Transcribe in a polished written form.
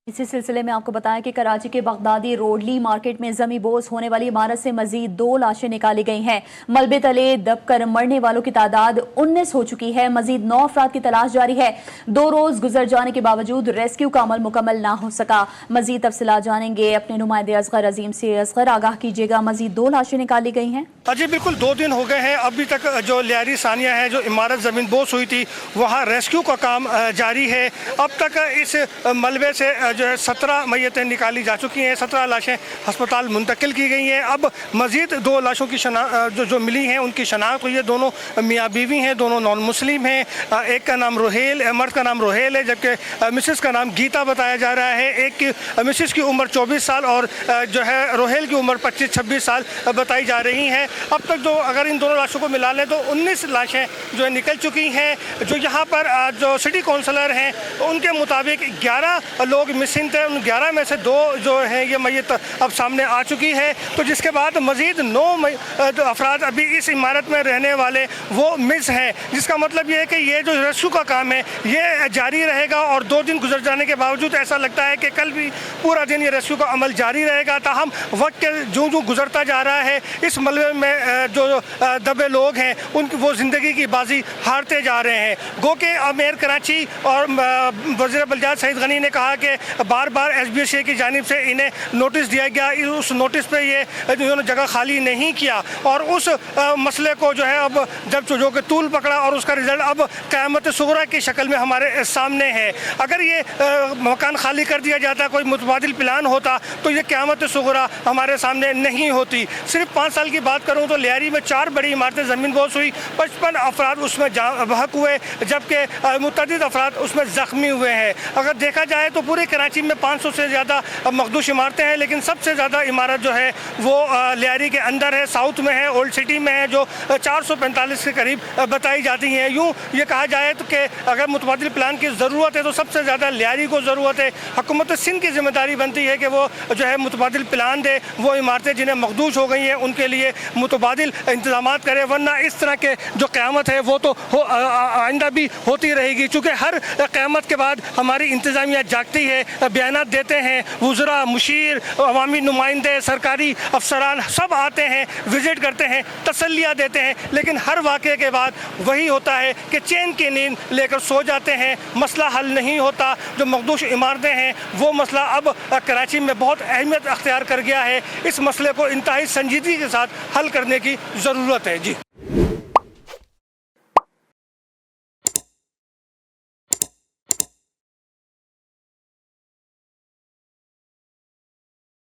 इसी सिलसिले में आपको बताया कि कराची के बगदादी रोडली मार्केट में जमी बोझ होने वाली इमारत से मजीद 2 लाशें निकाली गई हैं। मलबे तले दबकर मरने वालों की तादाद 19 हो चुकी है। मजीद 9 अफराद की तलाश जारी है। 2 रोज गुजर जाने के बावजूद रेस्क्यू का अमल मुकम्मल ना हो सका। मजीद तफसीलात जानेंगे अपने नुमाइंदे असगर अजीम से। असगर, आगाह कीजिएगा, मजीद 2 लाशें निकाली गई हैं। जी बिल्कुल, 2 दिन हो गए हैं। अभी तक जो लियारी सानिया है, जो इमारत ज़मीन बोझ हुई थी, वहाँ रेस्क्यू का काम जारी है। अब तक इस मलबे से जो है 17 मैयतें निकाली जा चुकी हैं। 17 लाशें अस्पताल मुंतकिल की गई हैं। अब मज़ीद 2 लाशों की जो मिली हैं उनकी शनाख्त हुई है। दोनों मियाँ बीवी हैं, दोनों नॉन मुस्लिम हैं। एक का नाम रोहेल, मर्द का नाम रोहेल है, जबकि मिसेस का नाम गीता बताया जा रहा है। एक की मिसेस की उम्र 24 साल और जो है रोहेल की उम्र 25-26 साल बताई जा रही हैं। अब तक जो अगर इन दोनों लाशों को मिला लें तो 19 लाशें जो है निकल चुकी हैं। जो यहाँ पर जो सिटी काउंसलर हैं उनके मुताबिक 11 लोग मिसिंग थे। उन 11 में से 2 जो हैं ये मैयत अब सामने आ चुकी है। तो जिसके बाद मज़ीद 9 अफराद अभी इस इमारत में रहने वाले वो मिस हैं, जिसका मतलब ये है कि ये जो रेस्क्यू का काम है ये जारी रहेगा। और 2 दिन गुजर जाने के बावजूद ऐसा लगता है कि कल भी पूरा दिन ये रेस्क्यू का अमल जारी रहेगा। ताहम वक्त के जो गुजरता जा रहा है, इस मलबे में जो दबे लोग हैं उनकी वो ज़िंदगी की बाजी हारते जा रहे हैं। गो के मेयर कराची और वज़ीर बलदियात सईद गनी ने कहा कि बार बार SBSA की जानिब से इन्हें नोटिस दिया गया, उस नोटिस पे ये इन्होंने जगह खाली नहीं किया। और उस मसले को जो है अब जब जो कि तूल पकड़ा और उसका रिज़ल्ट अब क़यामत सुगरा की शक्ल में हमारे सामने है। अगर ये मकान खाली कर दिया जाता, कोई मुतबादिल प्लान होता, तो ये क़यामत सुगरा हमारे सामने नहीं होती। सिर्फ 5 साल की बात करूँ तो लियारी में 4 बड़ी इमारतें ज़मीन बोझ हुई, 55 अफराद उसमें बहक हुए, जबकि मुतअद्दिद अफराद उसमें ज़ख्मी हुए हैं। अगर देखा जाए तो पूरे कराची में 500 से ज़्यादा मखदूश इमारतें हैं, लेकिन सबसे ज़्यादा इमारत जो है वो लियारी के अंदर है, साउथ में है, ओल्ड सिटी में है, जो 445 के करीब बताई जाती हैं। यूँ ये कहा जाए तो कि अगर मुतबादिल प्लान की ज़रूरत है तो सबसे ज़्यादा लियारी को ज़रूरत है। हुकूमत सिंध की जिम्मेदारी बनती है कि वो जो है मुतबादिल प्लान दे, वो इमारतें जिन्हें मखदूश हो गई हैं उनके लिए मुतबादिल इंतज़ामात करे, वरना इस तरह के जो क़यामत है वो तो आइंदा भी होती रहेगी। चूँकि हर क़यामत के बाद हमारी इंतज़ामिया जागती है, बयानात देते हैं, वज़रा, मुशीर, अवामी नुमाइंदे, सरकारी अफसरान सब आते हैं, विज़िट करते हैं, तसल्लियाँ देते हैं, लेकिन हर वाक़े के बाद वही होता है कि चैन की नींद लेकर सो जाते हैं, मसला हल नहीं होता। जो मखदूश इमारतें हैं वो मसला अब कराची में बहुत अहमियत अख्तियार कर गया है। इस मसले को इंतहाई संजीदगी के साथ हल करने की ज़रूरत है। जी।